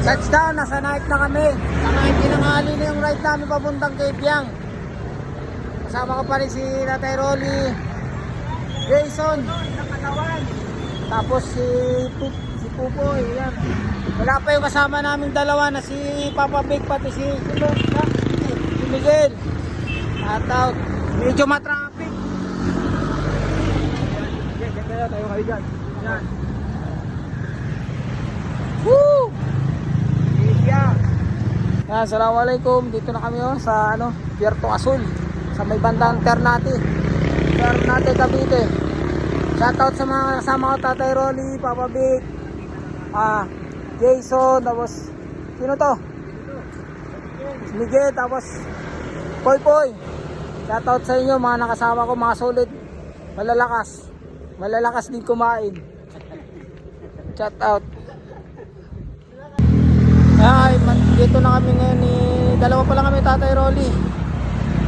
Touchdown, nasa night na kami. Tangay tinanghali na yung ride namin papuntang Kebyang. Kasama ko pa rin si Tatay Rolly, Jason, tapos si Pupoy, yan. Wala pa yung kasama naming dalawa na si Papa Big pati si Miguel. Shout out. Medyo matraffic. Kaya tayo kayo dyan. Yan. Woo! Kebyang. Yan, assalamualaikum. Dito na kami sa Puerto Azul. Sa may bandang Ternate Cavite. Shoutout sa mga kasama ko, Tatay Rolly, Papa Big, Jason, tapos sino to? Miguel, tapos Poy. Shoutout sa inyo mga nakasama ko, mga solid, malalakas din kumain. Shoutout. Ay, dito na kami ngayon dalawa pa lang kami, Tatay Rolly.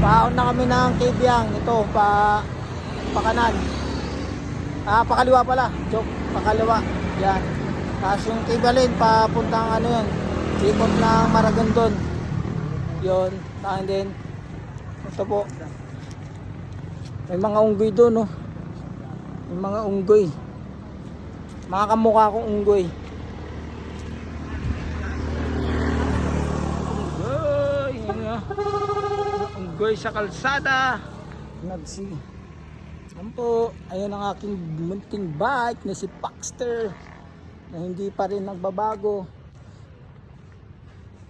Paon na kami ng Kebyang. Ito, pakanan. Pakaliwa pala. Joke, pakaliwa. Yan. Tapos yung Kebalin, papuntang yan. Sikot ng Maragondon. Yun. Tahan din. Ito po. May mga unggoy doon, no? May mga unggoy. Mga kamukha kong unggoy. Unggoy sa kalsada. Nagsi. Yan po, ayun ang aking munting bike na si Paxter na hindi pa rin nagbabago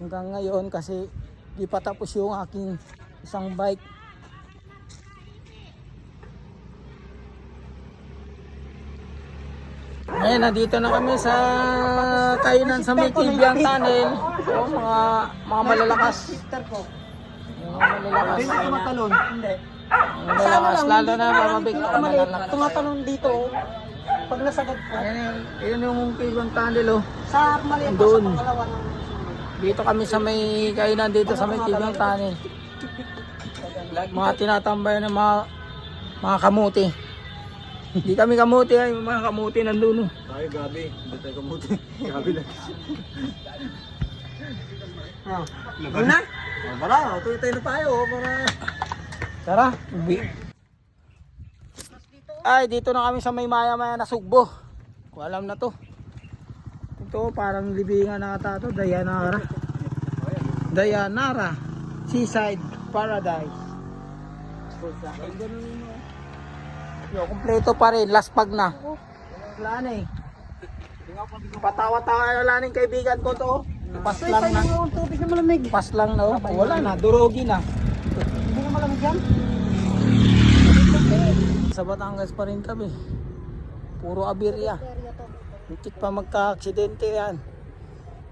hanggang ngayon kasi di pa tapos yung aking isang bike. Ngayon, nandito na kami sa kainan sa may Kebyang Tunnel. O, mga malalakas. Hindi na tumatalon. Hindi. Malalakas, lalo na mamabig. Tumatalon dito. Pag nasagad ko. Ayan yung Kebyang Tunnel. Sa maliit pa doon. sa pangalawa ng... Dito kami sa may kainan dito sa may Kebyang Tunnel. Mga tinatambay ng mga kamuti. Hindi kami kamuti, ay mga kamuti nandun. Ay, gabi. Hindi tayo kamuti. Gabi lang. Ano na? Wala, tuloy na tayo. Para... Tara, ay, dito na kami sa may maya-maya na sugbo. Kung alam na to. Ito, parang libingan na ata to. Dayanara Seaside Paradise. Yo, kompleto pa rin, last pag na. Wala na eh. Patawa-tawa na lang kaibigan ko to. Pas lang na. Tubig na malamig. Pas lang na. Wala na, durogi na. Hindi na malamig yan. Sa Batangas pa rin kami. Puro abirya. Muntik pa magka-aksidente yan.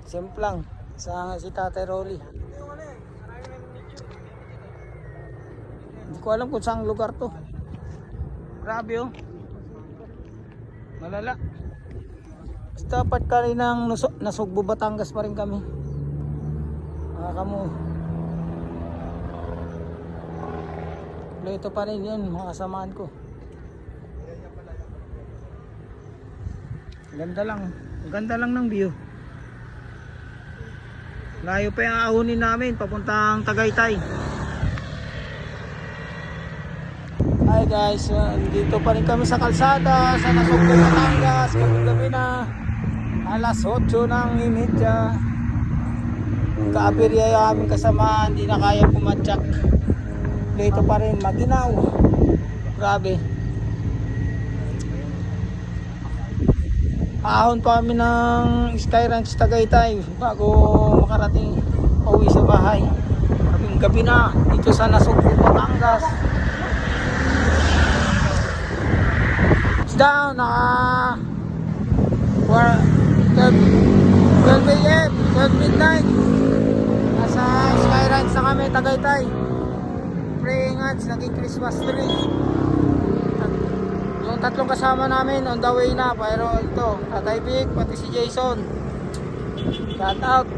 Simplang. Sa si Tatay Rolly. Hindi ko alam kung saang lugar to. Grabe oh. Malala. Basta part ka rin ng Nasugbo, Batangas pa rin kami. Kamo. Kompleto pa rin yun, mga kasamaan ko. Ganda lang ng view. Layo pa yung ahunin namin papuntang Tagaytay. Hi guys, dito pa rin kami sa kalsada sa Nasugbo, Batangas. Gabi na alas 8 ng imidya. Kaabirya yung aming kasama, hindi na kaya pumatsak. Dito pa rin, maginaw. Grabe. Ahon pa kami ng Sky Ranch Tagaytay bago makarating pauwi sa bahay. Gabi na dito sa Nasugbo, Batangas. Down, 12 AM, 12 midnight. Nasa Sky Ranch na kami, Tagaytay. Praying hands, naging Christmas tree. Yung tatlong kasama namin on the way na, pero ito, Tatay Big, pati si Jason. Shout out.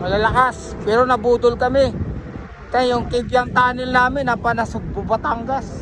Malalakas, pero nabudol kami. Ito yung Kebyang Tunnel namin, Nasugbo, Batangas.